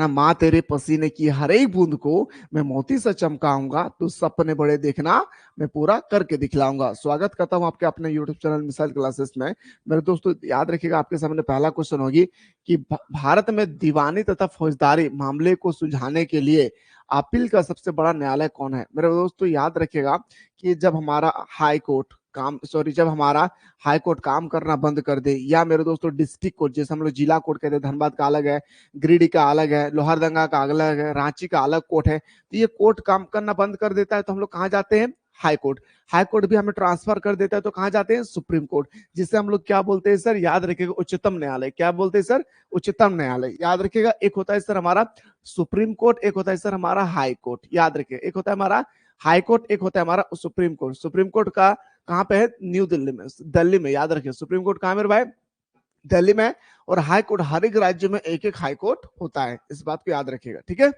ना, माँ तेरे पसीने की हर एक बूंद को मैं मोती से चमकाऊंगा, तू सपने बड़े देखना, मैं पूरा करके दिखलाऊंगा। स्वागत करता हूं आपके अपने यूट्यूब चैनल मिसाइल क्लासेस में। मेरे दोस्तों याद रखिएगा, आपके सामने पहला क्वेश्चन होगी कि भारत में दीवानी तथा फौजदारी मामले को सुलझाने के लिए अपील का सबसे बड़ा न्यायालय कौन है। मेरे दोस्तों याद रखिएगा कि जब हमारा हाई कोर्ट काम करना बंद कर दे, या मेरे दोस्तों डिस्ट्रिक्ट कोर्ट, जैसे हम लोग जिला कोर्ट कहते हैं, धनबाद का अलग है, गिरिडीह का अलग है, लोहरदंगा का अलग है, रांची का अलग कोर्ट है, तो ये कोर्ट काम करना बंद कर देता है तो हम लोग कहाँ जाते हैं, हाई कोर्ट। हाई कोर्ट भी हमें ट्रांसफर कर देता है तो कहाँ जाते हैं, सुप्रीम कोर्ट, जिसे हम लोग क्या बोलते हैं सर, याद रखिएगा, उच्चतम न्यायालय। क्या बोलते हैं सर, उच्चतम न्यायालय। याद रखिएगा, एक होता है सर हमारा सुप्रीम कोर्ट, एक होता है सर हमारा हाई कोर्ट। याद रखिएगा, एक होता है हमारा हाई कोर्ट, एक होता है हमारा सुप्रीम कोर्ट। सुप्रीम कोर्ट का कहाँ पे है, न्यू दिल्ली में, दिल्ली में। याद रखिए, सुप्रीम कोर्ट कहाँ मेरे भाई, दिल्ली में। और हाई कोर्ट, हर एक राज्य में एक एक हाई कोर्ट होता है, इस बात को याद रखिएगा, ठीक है।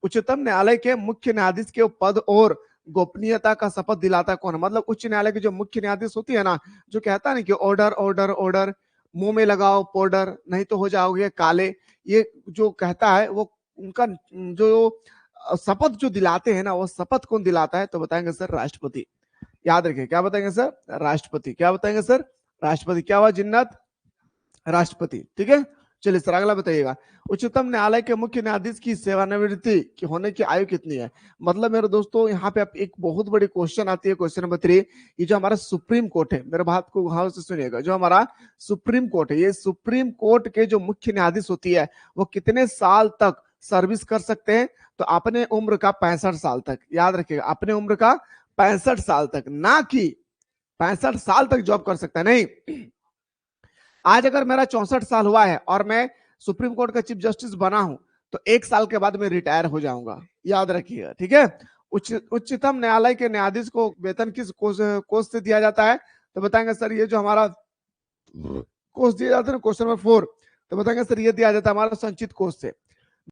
उच्चतम न्यायालय के मुख्य न्यायाधीश के पद और गोपनीयता का शपथ दिलाता कौन है। मतलब उच्च न्यायालय की जो मुख्य न्यायाधीश होती है ना, जो कहता है ना कि ऑर्डर ऑर्डर ऑर्डर, मुंह में लगाओ पाउडर, नहीं तो हो जाओगे काले, ये जो कहता है, वो उनका जो शपथ जो दिलाते हैं ना, वो शपथ कौन दिलाता है, तो बताएंगे सर राष्ट्रपति। याद रखिए, क्या बताएंगे सर, राष्ट्रपति। क्या बताएंगे सर, राष्ट्रपति। क्या हुआ जिन्नत, राष्ट्रपति, ठीक है। चलिए सर अगला बताइएगा, उच्चतम न्यायालय के मुख्य न्यायाधीश की सेवानिवृत्ति की होने की आयु कितनी है। मतलब मेरे दोस्तों यहाँ पे एक बहुत बड़ी क्वेश्चन आती है, क्वेश्चन नंबर 3। ये जो हमारा सुप्रीम कोर्ट है, मेरे बात को गौर से सुनिएगा, जो हमारा सुप्रीम कोर्ट है, ये सुप्रीम कोर्ट के जो मुख्य न्यायाधीश होती है, वो कितने साल तक सर्विस कर सकते हैं, तो अपने उम्र का 65 साल तक। याद रखिएगा, अपने उम्र का 65 साल तक, ना कि 65 साल तक जॉब कर सकता है, नहीं। आज अगर मेरा 64 साल हुआ है और मैं सुप्रीम कोर्ट का चीफ जस्टिस बना हूं, तो 1 साल के बाद मैं रिटायर हो जाऊंगा। याद रखिएगा, ठीक है। उच्चतम न्यायालय के न्यायाधीश को वेतन किस कोष से दिया जाता है, तो बताएंगे सर ये जो हमारा कोष दिया जाता है ना, क्वेश्चन नंबर 4, तो बताएंगे सर ये दिया जाता है हमारा संचित कोष से।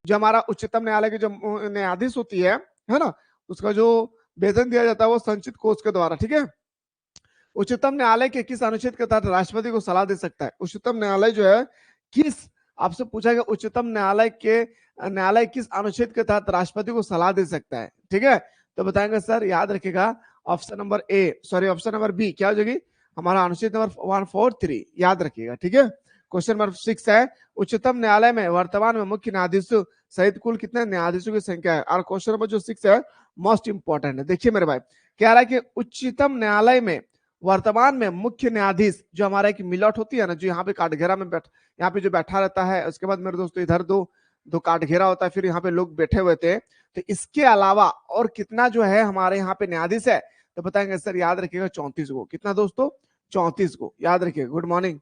जो हमारा उच्चतम न्यायालय की जो न्यायाधीश होती है ना, उसका जो वेतन दिया जाता है वो संचित कोष के द्वारा, ठीक है। उच्चतम न्यायालय के किस अनुच्छेद के तहत राष्ट्रपति को सलाह दे सकता है। उच्चतम न्यायालय जो है किस, आपसे पूछा गया उच्चतम न्यायालय किस अनुच्छेद के तहत राष्ट्रपति को सलाह दे सकता है, ठीक है। तो बताएंगे सर, याद रखिएगा, option number option number B क्या हो जाएगी, हमारा अनुच्छेद नंबर 143। याद रखिएगा, ठीक है। क्वेश्चन नंबर 6 है, उच्चतम न्यायालय में वर्तमान में मुख्य न्यायाधीशों सहित कुल कितने न्यायाधीशों की संख्या है। और क्वेश्चन नंबर जो 6 है मोस्ट इंपॉर्टेंट है। देखिए मेरे भाई, कह रहा है कि उच्चतम न्यायालय में वर्तमान में मुख्य न्यायाधीश, जो हमारा एक मिलॉट होती है ना, जो यहाँ पे काटघेरा में यहाँ पे जो बैठा रहता है, उसके बाद मेरे दोस्तों इधर दो काटघेरा होता है, फिर यहाँ पे लोग बैठे हुए थे, तो इसके अलावा और कितना जो है हमारे यहाँ पे न्यायाधीश है, तो बताएंगे सर, याद रखिएगा 34 को। कितना दोस्तों, 34 को। याद रखिएगा। गुड मॉर्निंग,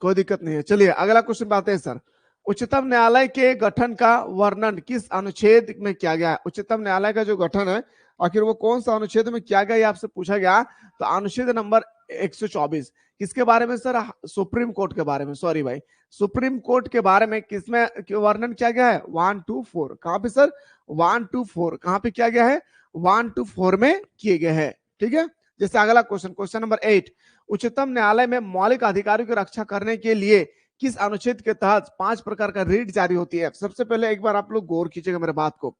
कोई दिक्कत नहीं है। चलिए अगला क्वेश्चन बात है सर, उच्चतम न्यायालय के गठन का वर्णन किस अनुच्छेद में किया गया है। उच्चतम न्यायालय का जो गठन है, आखिर वो कौन सा अनुच्छेद में किया गया, ये आपसे पूछा गया, तो अनुच्छेद नंबर 124। किसके बारे में सर, सुप्रीम कोर्ट के बारे में। सॉरी भाई, सुप्रीम कोर्ट के बारे में किसमें वर्णन किया गया है, 1 to 4। कहां पे सर, 1 to 4 कहां पे किया गया है, 1 to 4 में किए गए हैं, ठीक है। जैसे अगला क्वेश्चन, क्वेश्चन नंबर 8, उच्चतम न्यायालय में मौलिक अधिकारों की रक्षा करने के लिए किस अनुच्छेद के तहत 5 प्रकार का रीट जारी होती है। सबसे पहले एक बार आप लोग गौर कीजिएगा मेरे बात को।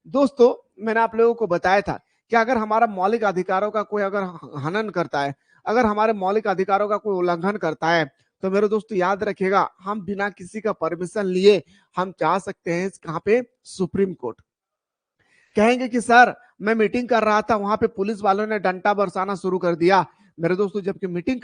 दोस्तों मैंने आप लोगों को बताया था कि अगर हमारा मौलिक अधिकारों का कोई अगर हनन करता है, अगर हमारे मौलिक अधिकारों का कोई उल्लंघन करता है, तो मेरे दोस्तों याद रखिएगा, हम बिना किसी का परमिशन लिए हम जा सकते हैं कहां पे, सुप्रीम कोर्ट। कहेंगे कि सर मैं मीटिंग कर रहा था, वहां पे पुलिस वालों ने डंडा बरसाना शुरू कर दिया। मेरे दोस्तों जबकि मीटिंग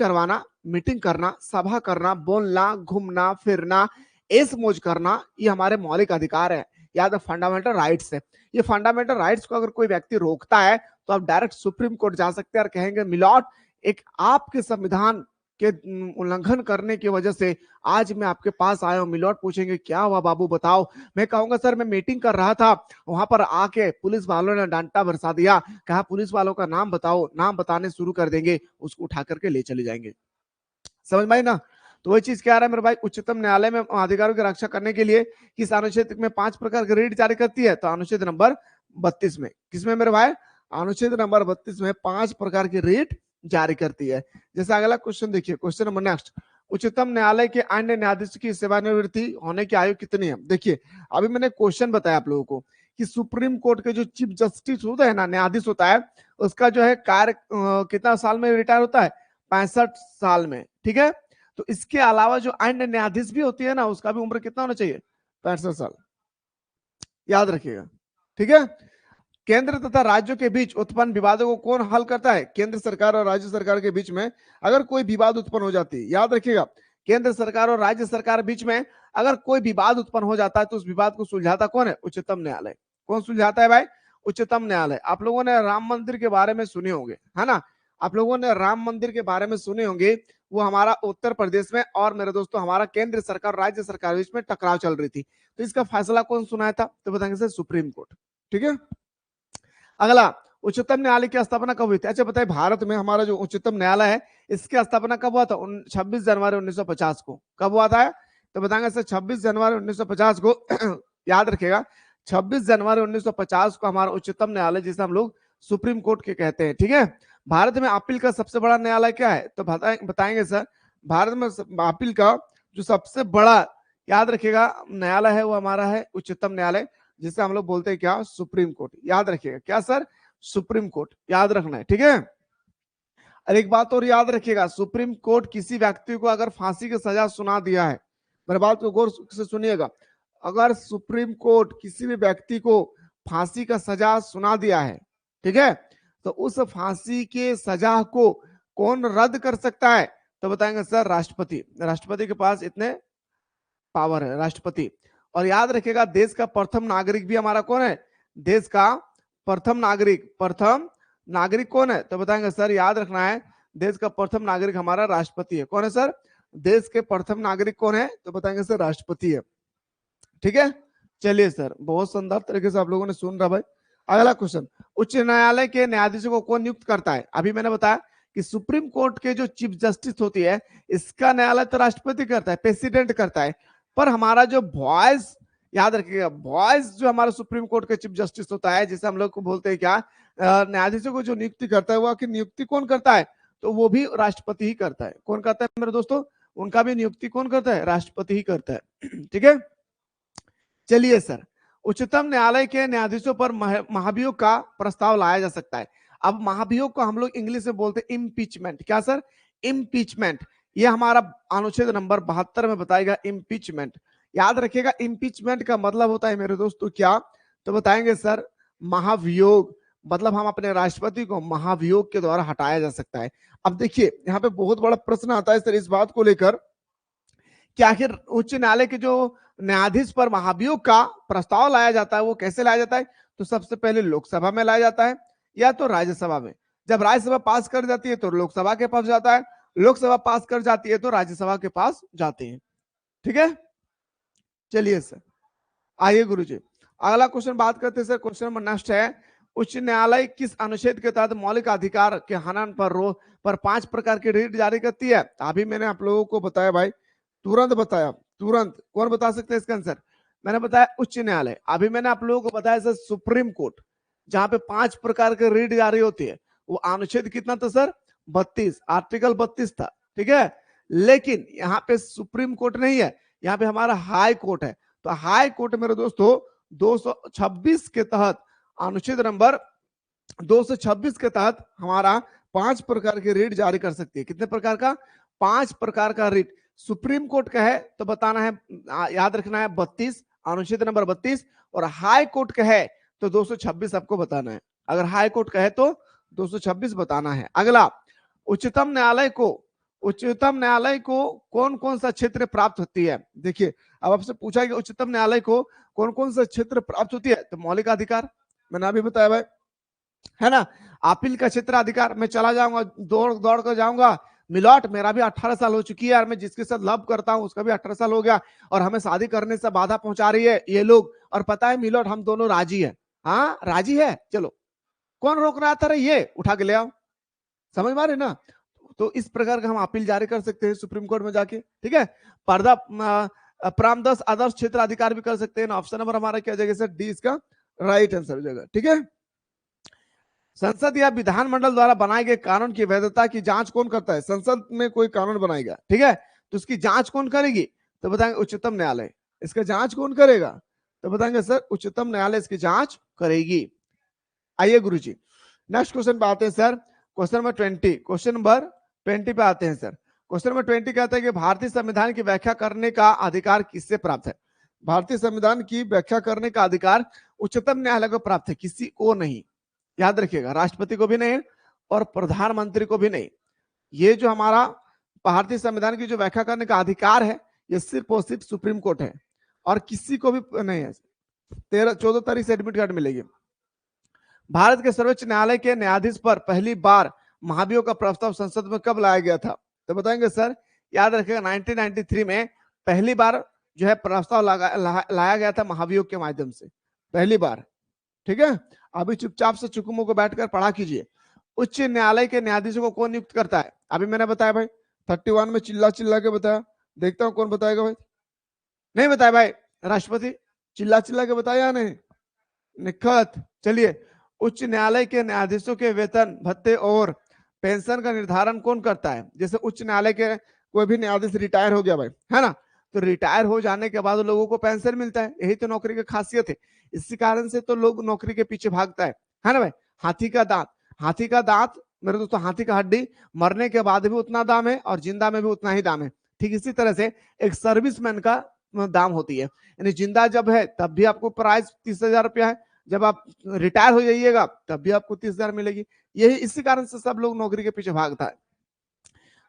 करना, सभा करना, बोलना, घूमना फिरना, ऐश मौज करना, ये हमारे मौलिक अधिकार है, याद है, फंडामेंटल राइट्स है। ये फंडामेंटल राइट्स को अगर कोई व्यक्ति रोकता है, तो आप डायरेक्ट सुप्रीम कोर्ट जा सकते हैं और कहेंगे मिलॉर्ड, एक आपके संविधान के उल्लंघन करने की वजह से आज मैं आपके पास आया हूं। मिलॉर्ड पूछेंगे क्या हुआ बाबू बताओ, मैं कहूंगा सर मैं मीटिंग कर रहा था, वहां पर आके पुलिस वालों ने डांटा बरसा दिया, कहा पुलिस वालों का नाम बताओ, नाम बताने शुरू कर देंगे, उसको उठा करके ले चले जाएंगे। समझ में आई ना। तो वही चीज क्या रहा है मेरे भाई, उच्चतम न्यायालय में अधिकारों की रक्षा करने के लिए किस अनुच्छेद में 5 प्रकार के रीट जारी करती है, तो अनुच्छेद नंबर 32 में। किसमें मेरे भाई, अनुच्छेद नंबर 32 में 5 प्रकार की रीट जारी करती है। जैसे अगला क्वेश्चन देखिए, क्वेश्चन नंबर नेक्स्ट, उच्चतम न्यायालय के अन्य न्यायाधीश की सेवानिवृत्ति होने की आयु कितनी है? देखिए, अभी मैंने क्वेश्चन बताया आप लोगों को कि सुप्रीम कोर्ट के जो चीफ जस्टिस होता है ना, न्यायाधीश होता है, उसका जो है कार्य कितना साल में रिटायर होता है? 65 साल में। ठीक है, तो इसके अलावा जो अन्य न्यायाधीश भी होती है ना, उसका भी उम्र कितना होना चाहिए? 65 साल। याद रखिएगा। ठीक है, केंद्र तथा राज्यों के बीच उत्पन्न विवादों को कौन हल करता है? केंद्र सरकार और राज्य सरकार के बीच में अगर कोई विवाद उत्पन्न हो जाती है, याद रखिएगा, केंद्र सरकार और राज्य सरकार बीच में अगर कोई विवाद उत्पन्न हो जाता है तो उस विवाद को सुलझाता कौन है? उच्चतम न्यायालय। कौन सुलझाता है भाई? उच्चतम न्यायालय। आप लोगों ने राम मंदिर के बारे में सुने होंगे, है ना? आप लोगों ने राम मंदिर के बारे में सुने होंगे, वो हमारा उत्तर प्रदेश में और मेरे दोस्तों हमारा केंद्र सरकार राज्य सरकार बीच में टकराव चल रही थी, तो इसका फैसला कौन सुनाया था? तो बताएंगे सर सुप्रीम कोर्ट। ठीक है, अगला, उच्चतम न्यायालय की स्थापना कब हुई थी? अच्छा बताइए, भारत में हमारा जो उच्चतम न्यायालय है इसकी स्थापना कब हुआ था? 26 जनवरी 1950 को। कब हुआ था? तो बताएंगे सर 26 जनवरी 1950 को। याद रखिएगा, 26 जनवरी 1950 को हमारा उच्चतम न्यायालय, जिसे हम लोग सुप्रीम कोर्ट के कहते हैं। ठीक है, भारत में अपील का सबसे बड़ा न्यायालय क्या है? तो बताएंगे सर, भारत में अपील का जो सबसे बड़ा, याद रखिएगा, न्यायालय है वो हमारा है उच्चतम न्यायालय, जिसे हम लोग बोलते हैं क्या? Supreme court. याद रखिएगा, क्या सर? सुप्रीम कोर्ट, याद रखना है। ठीक है, और एक बात और याद रखिएगा, सुप्रीम कोर्ट किसी व्यक्ति को अगर फांसी की सजा सुना दिया है, मेरे बात को गौर से सुनिएगा, अगर सुप्रीम कोर्ट किसी भी व्यक्ति को फांसी का सजा सुना दिया है, ठीक है, तो उस फांसी के सजा को कौन रद्द कर सकता है? तो बताएंगे सर राष्ट्रपति। राष्ट्रपति के पास इतने पावर है, राष्ट्रपति। और याद रखिएगा, देश का प्रथम नागरिक भी हमारा कौन है? देश का प्रथम नागरिक कौन है? तो बताएंगे सर, याद रखना है, देश का प्रथम नागरिक हमारा राष्ट्रपति है। कौन है सर? देश के प्रथम नागरिक कौन है? तो बताएंगे सर राष्ट्रपति है। ठीक है, चलिए सर, बहुत शानदार तरीके से आप लोगों ने सुन रहा भाई। अगला क्वेश्चन, उच्च न्यायालय के न्यायाधीशों को कौन नियुक्त करता है? अभी मैंने बताया कि सुप्रीम कोर्ट के जो चीफ जस्टिस होती है, इसका न्यायालय तो राष्ट्रपति करता है, प्रेसिडेंट करता है, पर हमारा जो वॉइस, याद रखिएगा, वॉइस जो हमारा सुप्रीम कोर्ट के चीफ जस्टिस होता है, जिसे हम लोग को बोलते हैं क्या? न्यायाधीशों को जो नियुक्ति करता है, वो आखिर नियुक्ति कौन करता है? तो वो भी राष्ट्रपति ही करता है। कौन करता है मेरे दोस्तों? उनका भी नियुक्ति कौन करता है? राष्ट्रपति ही करता है। ठीक है, चलिए सर, उच्चतम न्यायालय के न्यायाधीशों पर महाभियोग का प्रस्ताव लाया जा सकता है। अब महाभियोग को हम लोग इंग्लिश में बोलते हैं इम्पीचमेंट। क्या सर? इम्पीचमेंट। ये हमारा अनुच्छेद नंबर 72 में बताएगा इम्पीचमेंट। याद रखिएगा, इम्पीचमेंट का मतलब होता है मेरे दोस्तों क्या? तो बताएंगे सर महाभियोग, मतलब हम अपने राष्ट्रपति को महाभियोग के द्वारा हटाया जा सकता है। अब देखिए, यहाँ पे बहुत बड़ा प्रश्न आता है सर इस बात को लेकर कि आखिर उच्च न्यायालय के जो न्यायाधीश पर महाभियोग का प्रस्ताव लाया जाता है वो कैसे लाया जाता है? तो सबसे पहले लोकसभा में लाया जाता है या तो राज्यसभा में। जब राज्यसभा पास कर जाती है तो लोकसभा के पास जाता है, लोकसभा पास कर जाती है तो राज्यसभा के पास जाते हैं। ठीक है, चलिए सर, आइए गुरुजी, अगला क्वेश्चन बात करते हैं सर। क्वेश्चन नंबर नेक्स्ट है, उच्च न्यायालय किस अनुच्छेद के तहत मौलिक अधिकार के हनन पर 5 प्रकार की रिट जारी करती है? अभी मैंने आप लोगों को बताया भाई, तुरंत बताया, तुरंत। कौन बता सकते हैं इसका आंसर? मैंने बताया उच्च न्यायालय। अभी मैंने आप लोगों को बताया सर सुप्रीम कोर्ट, जहां पे 5 प्रकार के रिट जारी होती है। वो अनुच्छेद कितना था सर? 32, आर्टिकल 32 था। ठीक है, लेकिन यहाँ पे सुप्रीम कोर्ट नहीं है, यहाँ पे हमारा हाई कोर्ट है। तो हाई कोर्ट मेरे दोस्तों 226 के तहत, अनुच्छेद नंबर 226 के तहत हमारा 5 प्रकार की रिट जारी कर सकती है। कितने प्रकार का? 5 प्रकार का रिट। सुप्रीम कोर्ट का है तो बताना है, याद रखना है 32, अनुच्छेद नंबर 32, और हाई कोर्ट का है तो 226 आपको बताना है। अगर हाई कोर्ट का है तो 226 बताना है। अगला, उच्चतम न्यायालय को कौन कौन सा क्षेत्र प्राप्त होती है? देखिए, अब आपसे पूछा कि उच्चतम न्यायालय को कौन कौन सा क्षेत्र प्राप्त होती है? तो मौलिक अधिकार मैंने अभी बताया भाई, है ना। अपील का क्षेत्र अधिकार, मैं चला जाऊंगा, दौड़ कर जाऊंगा, मिलॉट मेरा भी 18 साल हो चुकी है यार, मैं जिसके साथ लव करता हूं उसका भी 18 साल हो गया और हमें शादी करने से बाधा पहुंचा रही है ये लोग, और पता है मिलॉट हम दोनों राजी है। हाँ राजी है, चलो, कौन रोक रहा था? ये उठा के ले आओ। समझ मारे ना? तो इस प्रकार का हम अपील जारी कर सकते हैं सुप्रीम कोर्ट में जाके। ठीक है, पर्दा प्रामदस आदर्श क्षेत्र अधिकार भी कर सकते हैं। ऑप्शन नंबर हमारा क्या जगह सर? डी इसका राइट आंसर जगह। ठीक है, संसद या विधानमंडल द्वारा बनाए गए कानून की वैधता की जांच कौन करता है? संसद में कोई कानून बनाएगा, ठीक है, तो उसकी जांच कौन करेगी? तो बताएंगे उच्चतम न्यायालय। इसका जांच कौन करेगा? तो बताएंगे सर उच्चतम न्यायालय इसकी जांच करेगी। आइए गुरुजी नेक्स्ट क्वेश्चन पे आते हैं sir. Question number 20, question number 20 पे आते हैं सर। क्वेश्चन नंबर 20 कहता है कि भारतीय संविधान की व्याख्या करने का अधिकार किससे प्राप्त है? भारतीय संविधान की व्याख्या करने का अधिकार उच्चतम न्यायालय को प्राप्त है, किसी को नहीं। याद रखिएगा, राष्ट्रपति को भी नहीं और प्रधानमंत्री को भी नहीं। ये जो हमारा भारतीय संविधान की जो व्याख्या करने का अधिकार है, ये सिर्फ और सिर्फ सुप्रीम कोर्ट है और किसी को भी नहीं है। 14 तारीख से एडमिट कार्ड मिलेगी। भारत के सर्वोच्च न्यायालय के न्यायाधीश पर पहली बार महाभियोग का प्रस्ताव संसद में कब लाया गया था? तो बताएंगे सर, याद रखिएगा 1993 में पहली बार जो है प्रस्ताव लाया गया था महाभियोग के माध्यम से, पहली बार। ठीक है, अभी चुपचाप से चुकुमो को बैठकर पढ़ा कीजिए। उच्च न्यायालय के न्यायाधीशों को कौन नियुक्त करता है? अभी मैंने बताया भाई 31 में चिल्ला चिल्ला के बताया, देखता हूं कौन बताएगा भाई। नहीं बताया भाई, राष्ट्रपति चिल्ला चिल्ला के बताया नहीं, निखत। चलिए, उच्च न्यायालय के न्यायाधीशों के वेतन भत्ते और पेंशन का निर्धारण कौन करता है? जैसे उच्च न्यायालय के कोई भी न्यायाधीश रिटायर हो गया भाई, है ना, तो रिटायर हो जाने के बाद लोगों को पेंशन मिलता है, यही तो नौकरी की खासियत है। इसी कारण से तो लोग नौकरी के पीछे भागता है ना भाई। हाथी का दांत, हाथी का दांत मेरे दोस्तों, हाथी का हड्डी मरने के बाद भी उतना दाम है और जिंदा में भी उतना ही दाम है। ठीक इसी तरह से एक सर्विसमैन का दाम होती है, यानी जिंदा जब है तब भी आपको प्राइस 30,000 रुपया है, जब आप रिटायर हो जाइएगा तब भी आपको 30,000 मिलेगी। यही इसी कारण से सब लोग नौकरी के पीछे भागता है।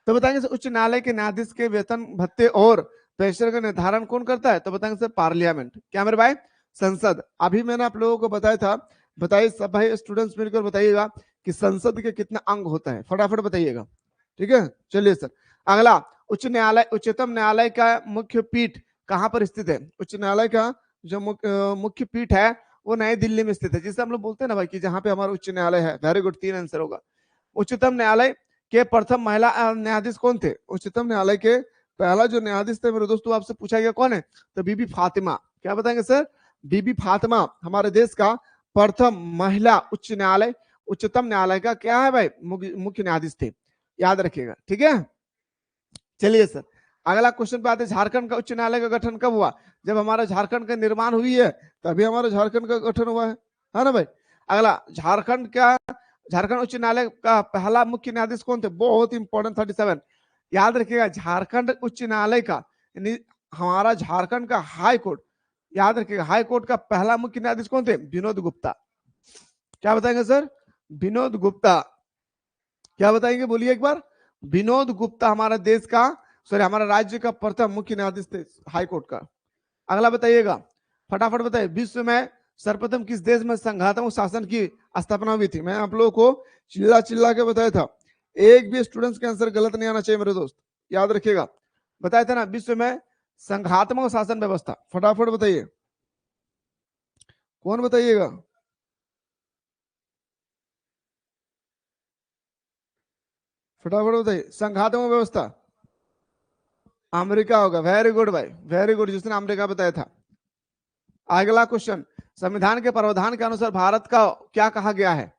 तो बताएंगे उच्च न्यायालय के न्यायाधीश के वेतन भत्ते और पेंशन का निर्धारण कौन करता है? तो बताएंगे सर पार्लियामेंट। क्या मेरे भाई? संसद। अभी मैंने आप लोगों को बताया था, बताइए सब भाई स्टूडेंट्स मिलकर बताइएगा कि संसद के कितना अंग होता है, फटाफट बताइएगा। ठीक है, चलिए सर अगला। उच्च न्यायालय, उच्चतम न्यायालय का मुख्य पीठ कहां पर स्थित है? उच्च न्यायालय का जो मुख्य पीठ है वो नई दिल्ली में स्थित है, जिसे हम लोग बोलते हैं ना भाई कि जहां पे हमारा उच्च न्यायालय है। वेरी गुड, 3 आंसर होगा। उच्चतम न्यायालय के प्रथम महिला न्यायाधीश कौन थे? उच्चतम न्यायालय के पहला जो न्यायाधीश थे मेरे दोस्तों, आपसे पूछा गया कौन है? तो बीबी फातिमा। क्या बताएंगे सर? बीबी फातिमा हमारे देश का प्रथम महिला उच्च न्यायालय, उच्चतम न्यायालय का क्या है भाई? मुख्य न्यायाधीश थे, याद रखिएगा। ठीक है, चलिए सर अगला क्वेश्चन पे आते हैं। झारखंड का उच्च न्यायालय का गठन कब हुआ? जब हमारा झारखंड का निर्माण हुई है तभी हमारा झारखंड का गठन हुआ है ना भाई। अगला, झारखंड उच्च न्यायालय का पहला मुख्य न्यायाधीश कौन थे? बहुत इंपॉर्टेंट, 37 याद रखिएगा। झारखंड उच्च न्यायालय का हमारा झारखंड का हाई कोर्ट, याद रखिएगा, हाई कोर्ट का पहला मुख्य न्यायाधीश कौन थे? विनोद गुप्ता। क्या बताएंगे सर? विनोद गुप्ता। क्या बताएंगे, बोलिए एक बार। विनोद गुप्ता हमारा देश का, सॉरी हमारा राज्य का प्रथम मुख्य न्यायाधीश थे हाई कोर्ट का। अगला बताइएगा, फटाफट बताइए। विश्व में सर्वप्रथम किस देश में संघात्मक शासन की स्थापना हुई थी? मैं आप लोगों को चिल्ला चिल्ला के बताया था, एक भी स्टूडेंट्स का आंसर गलत नहीं आना चाहिए मेरे दोस्त, याद रखिएगा। बताया था ना, विश्व में संघात्मक शासन व्यवस्था। फटाफट बताइए, कौन बताइएगा? फटाफट बताइए, संघात्मक व्यवस्था अमेरिका होगा। वेरी गुड भाई, वेरी गुड, जिसने अमेरिका बताया था। अगला क्वेश्चन, संविधान के प्रावधान के अनुसार भारत का क्या कहा गया है?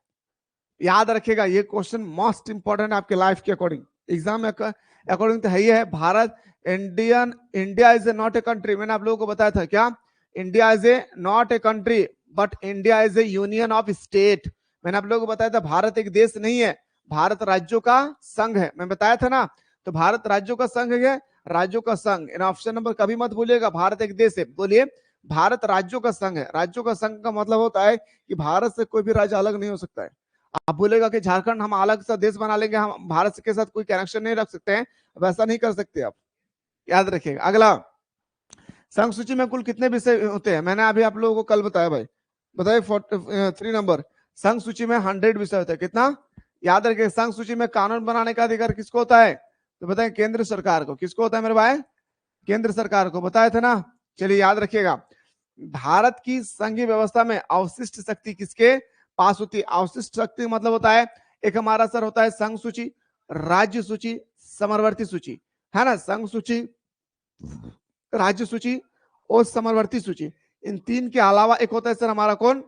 याद रखिएगा, ये क्वेश्चन मोस्ट इंपॉर्टेंट आपके लाइफ के अकॉर्डिंग, एग्जाम अकॉर्डिंग तो है ही है। Bharat India is a not a country. मैंने आप लोगों को बताया था क्या? India is a not a country but India is A union of state. मैंने आप लोगों को बताया था भारत एक देश नहीं है, भारत राज्यों का संघ है। मैं बताया था ना, तो भारत राज्यों का संघ है, राज्यों का संघ। इन ऑप्शन नंबर कभी मत भूलिएगा, भारत एक देश है। बोलिए, भारत राज्यों का संघ है। राज्यों का संघ का मतलब होता है कि भारत से कोई भी राज्य अलग नहीं हो सकता है। आप बोलेगा कि झारखंड हम अलग सा देश बना लेंगे, हम भारत के साथ कोई कनेक्शन नहीं रख सकते हैं, वैसा नहीं कर सकते आप, याद रखिएगा। अगला, संघ सूची में कुल कितने विषय होते हैं? मैंने अभी आप लोगों को कल बताया भाई, बताइए 3 नंबर। संघ सूची में 100 विषय होते हैं। कितना? याद रखिए, संघ सूची में कानून बनाने का अधिकार किसको होता है? तो बताएं, केंद्र सरकार को। किसको होता है मेरे भाई? केंद्र सरकार को, बताया था ना। चलिए याद रखिएगा, भारत की संघीय व्यवस्था में अवशिष्ट शक्ति किसके पास होती है? अवशिष्ट शक्ति मतलब होता है, एक हमारा सर होता है संघ सूची, राज्य सूची, समवर्ती सूची, है ना। संघ सूची, राज्य सूची और समवर्ती सूची, इन तीन के अलावा एक होता है सर हमारा कौन?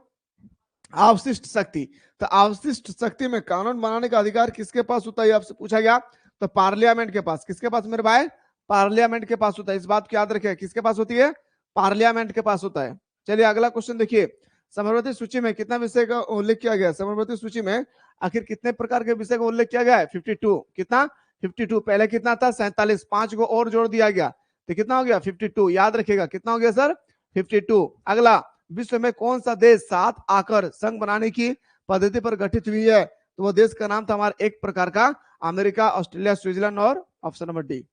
अवशिष्ट शक्ति। तो अवशिष्ट शक्ति में कानून बनाने का अधिकार किसके पास होता है, आपसे पूछा गया। तो पार्लियामेंट के पास। किसके पास मेरे भाई? पार्लियामेंट के पास होता है। इस बात को याद रखिए, किसके पास होती है? पार्लियामेंट के पास होता है। चलिए अगला क्वेश्चन देखिए, समवर्ती सूची में कितना विषय का उल्लेख किया गया? समवर्ती सूची में आखिर कितने प्रकार के विषय का उल्लेख किया गया है? 52। कितना? 52। पहले कितना था? 47। 5 को और जोड़ दिया गया तो कितना हो गया? 52। याद रखिएगा कितना हो गया सर? 52। अगला, विश्व में कौन सा देश साथ आकर संघ बनाने की पद्धति पर गठित हुई है? तो वो देश का नाम था हमारा एक प्रकार का अमेरिका, ऑस्ट्रेलिया, स्विट्जरलैंड और ऑप्शन नंबर डी।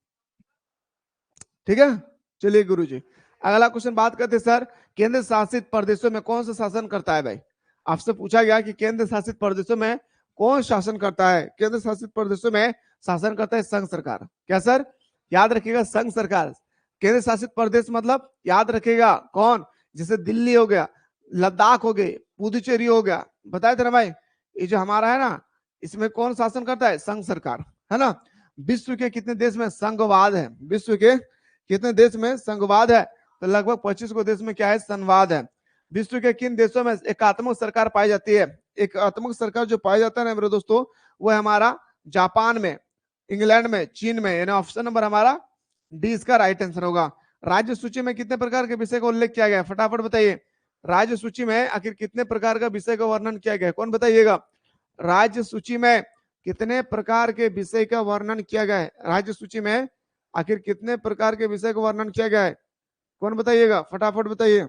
ठीक है, चलिए गुरुजी अगला क्वेश्चन बात करते हैं सर, केंद्र शासित प्रदेशों में कौन सा शासन करता है? भाई आपसे पूछा गया कि केंद्र शासित प्रदेशों में कौन शासन करता है? केंद्र शासित प्रदेशों में शासन करता है संघ सरकार। क्या सर? याद रखिएगा, संघ सरकार। केंद्र शासित प्रदेश मतलब याद रखिएगा कौन? जैसे दिल्ली हो गया, लद्दाख हो गए, पुदुचेरी हो गया, बताए थे ना भाई। ये जो हमारा है ना, इसमें कौन शासन करता है? संघ सरकार, है ना। विश्व के कितने देश में संघवाद है? विश्व के कितने देश में संघवाद है? तो लगभग 25 को देश में क्या है? संवाद है। विश्व के किन देशों में एकात्मक सरकार पाई जाती है? एकात्मक सरकार जो पाया जाता है ना मेरे दोस्तों, वो है हमारा जापान में, इंग्लैंड में, चीन में, यानी ऑप्शन नंबर हमारा डी इसका राइट आंसर होगा। राज्य सूची में कितने प्रकार के विषय का उल्लेख किया गया? फटाफट बताइए, राज्य सूची में आखिर कितने प्रकार का विषय का वर्णन किया गया? कौन बताइएगा? राज्य सूची में कितने प्रकार के विषय का वर्णन किया गया है? राज्य सूची में आखिर कितने प्रकार के विषय का वर्णन किया गया है? कौन बताइएगा? फटाफट बताइए,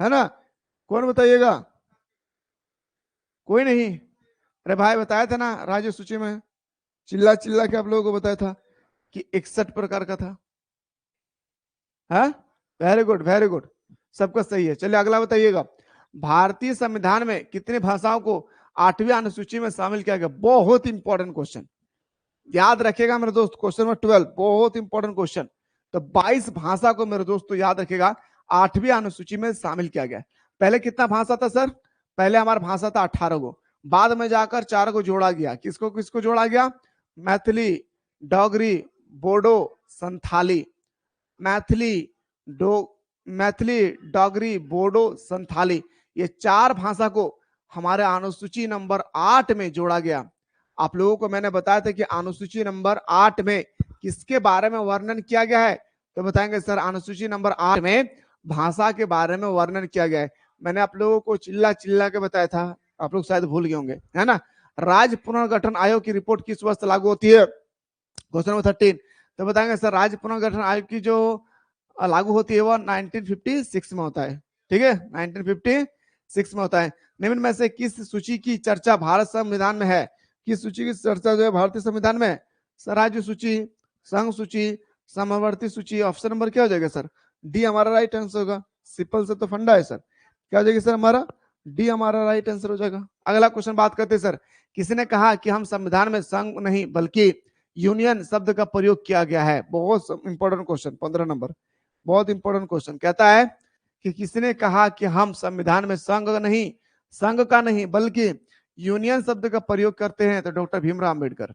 है ना। कौन बताइएगा? कोई नहीं? अरे भाई बताया था ना, राज्य सूची में चिल्ला चिल्ला के आप लोगों को बताया था कि 61 प्रकार का था। हाँ, वेरी गुड वेरी गुड, सबका सही है। चलिए अगला बताइएगा, भारतीय संविधान में कितनी भाषाओं को 8वीं अनुसूची में शामिल किया गया? बहुत इंपॉर्टेंट क्वेश्चन, याद रखेगा मेरे दोस्त। क्वेश्चन नंबर 12 बहुत इंपॉर्टेंट क्वेश्चन। तो 22 भाषा को मेरे दोस्तों याद रखेगा 8वीं अनुसूची में शामिल किया गया। पहले कितना भाषा था सर? पहले हमारा भाषा था 18 को, बाद में जाकर 4 को जोड़ा गया। किसको किसको जोड़ा गया? मैथिली, डोगरी, बोडो, संथाली। मैथिली, मैथिली, डोगरी, बोडो, संथाली, ये 4 भाषा को हमारे अनुसूची नंबर 8 में जोड़ा गया। आप लोगों को मैंने बताया था कि अनुसूची नंबर 8 में किसके बारे में वर्णन किया गया है? तो बताएंगे सर अनुसूची नंबर 8 में भाषा के बारे में वर्णन किया गया है। मैंने आप लोगों को चिल्ला चिल्ला के बताया था, आप लोग शायद भूल गए होंगे, है ना। राज्य पुनर्गठन आयोग की रिपोर्ट किस वर्ष लागू होती है? Question number 13। तो बताएंगे सर राज्य पुनर्गठन आयोग की जो लागू होती है वो 1956 में होता है। ठीक है, 1956 में होता है। निम्न में से किस सूची की चर्चा भारत संविधान में है? किस सूची की चर्चा जो है भारतीय संविधान में? सर राज्य सूची, संघ सूची, समवर्ती सूची। ऑप्शन नंबर क्या हो जाएगा सर? डी हमारा राइट आंसर होगा। सिंपल से तो फंडा है सर। क्या हो जाएगा सर? हमारा डी हमारा राइट आंसर हो जाएगा। अगला क्वेश्चन बात करते हैं सर, किसी ने कहा कि हम संविधान में संघ नहीं बल्कि यूनियन शब्द का प्रयोग किया गया है? बहुत इंपॉर्टेंट क्वेश्चन, 15 नंबर, बहुत इंपॉर्टेंट क्वेश्चन। कहता है कि किसने कहा कि हम संविधान में संघ का नहीं बल्कि यूनियन शब्द का प्रयोग करते हैं? तो डॉक्टर भीमराव अंबेडकर।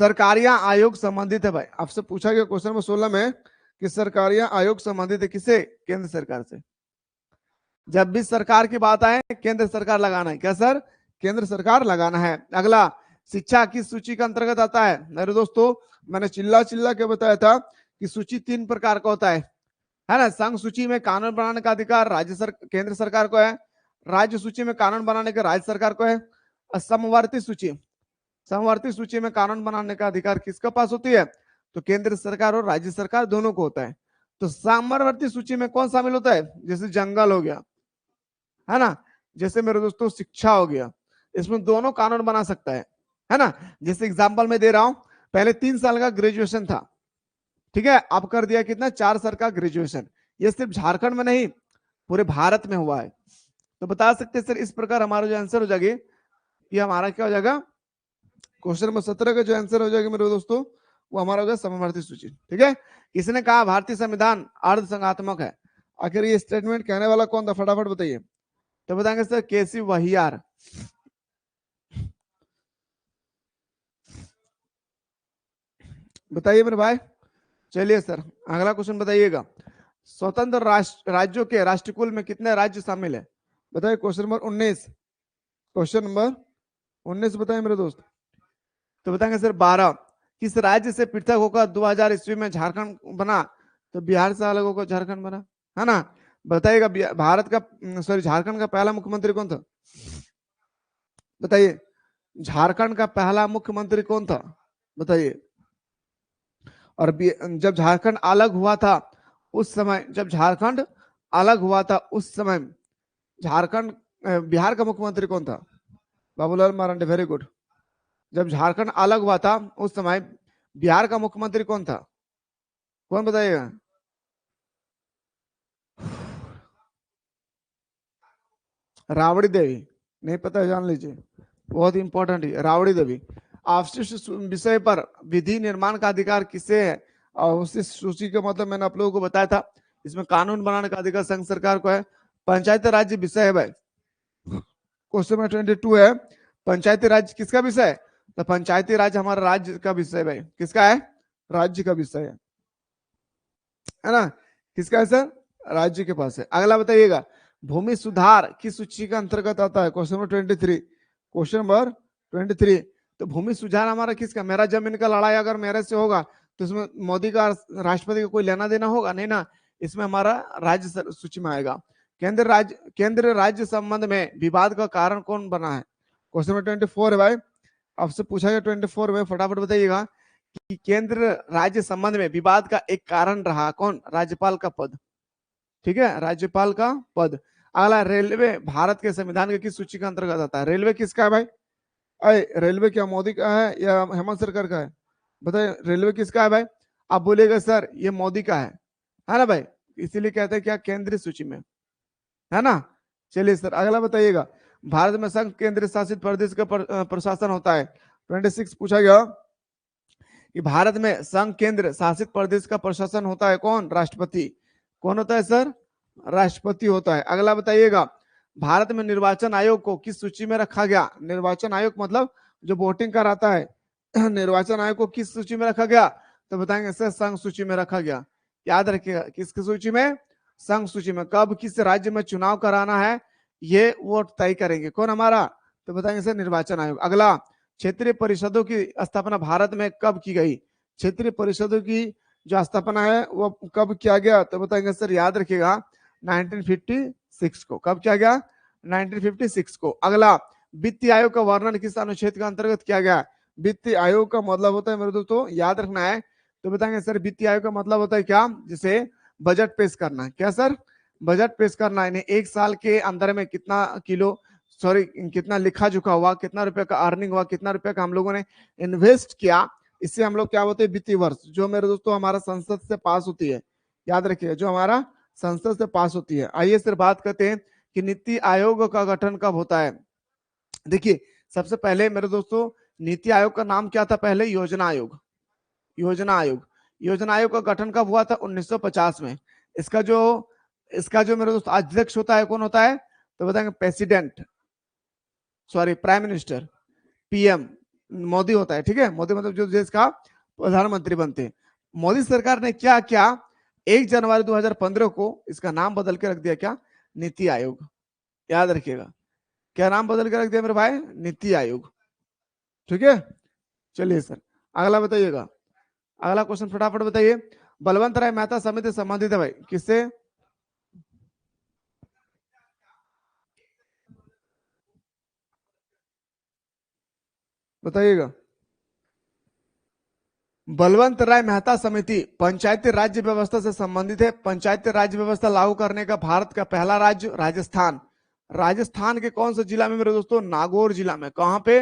सरकारियां आयोग संबंधित है भाई, आपसे पूछा गया क्वेश्चन नंबर 16 में कि सरकारियां आयोग संबंधित है किसे? केंद्र सरकार से। जब भी सरकार की बात आए केंद्र सरकार लगाना है। क्या सर? केंद्र सरकार लगाना है। अगला, शिक्षा किस सूची के अंतर्गत आता है? मेरे दोस्तों मैंने चिल्ला चिल्ला के बताया था कि सूची 3 प्रकार का होता है ना। संघ सूची में कानून बनाने का अधिकार केंद्र सरकार को है। राज्य सूची में कानून बनाने का राज्य सरकार को है। समवर्ती सूची में कानून बनाने का अधिकार किसके पास होती है? तो केंद्र सरकार और राज्य सरकार दोनों को होता है। तो सामवर्ती सूची में कौन शामिल होता है? जैसे जंगल हो गया, है ना, जैसे मेरे दोस्तों शिक्षा हो गया, इसमें दोनों कानून बना सकता है ना। जैसे एग्जाम्पल में दे रहा हूं, पहले 3 साल का ग्रेजुएशन था, ठीक है, अब कर दिया कितना? 4 साल का ग्रेजुएशन। ये सिर्फ झारखंड में नहीं पूरे भारत में हुआ है। तो बता सकते सर इस प्रकार हमारा जो आंसर हो जाएगा ये हमारा क्या हो जाएगा? क्वेश्चन नंबर 17 का जो आंसर हो जाएगा मेरे दोस्तों वो हमारा होगा समवर्ती सूची। ठीक है, किसने कहा भारतीय संविधान अर्ध संघात्मक है? आखिर ये स्टेटमेंट कहने वाला कौन था? फटाफट बताइए। तो बताएंगे सर केसी वहियार। बताइए मेरे भाई। चलिए सर अगला क्वेश्चन बताइएगा, स्वतंत्र राज्यों के राष्ट्रकुल में कितने राज्य शामिल है? बताइए। क्वेश्चन नंबर 19, क्वेश्चन नंबर 19 बताइए मेरे दोस्त। तो बताएंगे सर 12। किस राज्य से पृथक होकर 2000 ईस्वी में झारखंड बना? तो बिहार से अलग होकर झारखंड बना, है ना। बताइएगा भारत का, सॉरी, झारखंड का पहला मुख्यमंत्री कौन था? बताइए, झारखंड का पहला मुख्यमंत्री कौन था? बताइए। और जब झारखंड अलग हुआ था उस समय, जब झारखंड अलग हुआ था उस समय झारखंड बिहार का मुख्यमंत्री कौन था? Babulal Marandi, very good. जब झारखंड अलग हुआ था उस समय बिहार का मुख्यमंत्री कौन था? कौन बताइएगा? राबड़ी देवी। नहीं पता है, जान लीजिए, बहुत इंपॉर्टेंट है राबड़ी देवी। अवशिष्ट विषय पर विधि निर्माण का अधिकार किसे है? और उसी सूची का मतलब मैंने आप लोगों को बताया था, इसमें कानून बनाने का अधिकार संघ सरकार को है। पंचायती राज्य विषय है भाई, क्वेश्चन नंबर 22 है, पंचायती राज किसका विषय है? तो पंचायती राज हमारा राज्य का विषय भाई, किसका है? राज्य का विषय है ना। किसका है सर? राज्य के पास है। अगला बताइएगा, भूमि सुधार किस सूची के अंतर्गत आता है? Question number 23, question number 23। तो भूमि सुधार हमारा किसका? मेरा जमीन का लड़ाई अगर मेरे से होगा तो इसमें मोदी का, राष्ट्रपति का कोई लेना देना होगा नहीं ना, इसमें हमारा राज्य सूची में आएगा। केंद्र राज्य संबंध में विवाद का कारण कौन बना है? क्वेश्चन नंबर 24 है भाई, आपसे पूछा गया 24 में, फटाफट बताइएगा कि केंद्र राज्य संबंध में विवाद का एक कारण रहा कौन? राज्यपाल का पद। ठीक है, राज्यपाल का पद। अगला, रेलवे भारत के संविधान के किस सूची के अंतर्गत आता है? रेलवे किसका है भाई? अरे रेलवे क्या मोदी का है या हेमंत सरकार का है? बताइए, रेलवे किसका है भाई? आप बोलेगा सर ये मोदी का है ना भाई, इसीलिए कहते हैं क्या, केंद्रीय सूची में, है ना। चलिए सर, अगला बताइएगा, भारत में संघ केंद्र शासित प्रदेश का प्रशासन होता है। 26 पूछा गया कि भारत में संघ केंद्र शासित प्रदेश का प्रशासन होता है कौन? राष्ट्रपति। कौन होता है सर? राष्ट्रपति होता है। अगला बताइएगा, भारत में निर्वाचन आयोग को किस सूची में रखा गया? निर्वाचन आयोग मतलब जो वोटिंग कराता है निर्वाचन आयोग को किस सूची में रखा गया? तो बताएंगे सर संघ सूची में रखा गया। याद रखिएगा, किसकी सूची में? संघ सूची में। कब किस राज्य में चुनाव कराना है ये वोट तय करेंगे कौन? हमारा, तो बताएंगे सर निर्वाचन आयोग। अगला, क्षेत्रीय परिषदों की स्थापना भारत में कब की गई? क्षेत्रीय परिषदों की जो स्थापना है वो कब किया गया? तो बताएंगे सर, याद रखिएगा 1956 को। कब किया गया? 1956 को। अगला, वित्तीय आयोग का वर्णन किस अनुच्छेद के अंतर्गत किया गया? वित्तीय आयोग का मतलब होता है मेरे दोस्तों, याद रखना है, तो बताएंगे सर वित्तीय आयोग का मतलब होता है क्या? जिसे बजट पेश करना। क्या सर? बजट पेश करना, यानी एक साल के अंदर में कितना किलो, सॉरी कितना लिखा झुका हुआ, कितना रुपए का अर्निंग हुआ, कितना रुपए का हम लोगों ने इन्वेस्ट किया, इससे हम लोग क्या होते हैं? वित्तीय वर्ष, जो मेरे दोस्तों हमारा संसद से पास होती है। याद रखिए, जो हमारा संसद से पास होती है। आइए सर बात करते हैं कि नीति आयोग का गठन कब होता है। देखिए, सबसे पहले मेरे दोस्तों नीति आयोग का नाम क्या था? पहले योजना आयोग। योजना आयोग, योजना आयोग का गठन कब हुआ था? 1950 में। इसका जो इसका जो मेरे दोस्त अध्यक्ष होता है कौन होता है? तो बताएंगे president, sorry prime minister, PM Modi होता है। ठीक है, मोदी मतलब जो देश का प्रधानमंत्री बनते हैं। मोदी सरकार ने क्या क्या, 1 जनवरी 2015 को इसका नाम बदल के रख दिया क्या? नीति आयोग। याद रखिएगा, क्या नाम बदल के रख दिया मेरे भाई? नीति आयोग। ठीक है, चलिए सर अगला बताइएगा। अगला क्वेश्चन फटाफट बताइए, बलवंत राय मेहता समिति संबंधित है भाई किससे? बताइएगा। बलवंत राय मेहता समिति पंचायती राज्य व्यवस्था से संबंधित है। पंचायती राज्य व्यवस्था लागू करने का भारत का पहला राज्य राजस्थान। राजस्थान के कौन से जिला में मेरे दोस्तों? नागौर जिला में। कहां पे?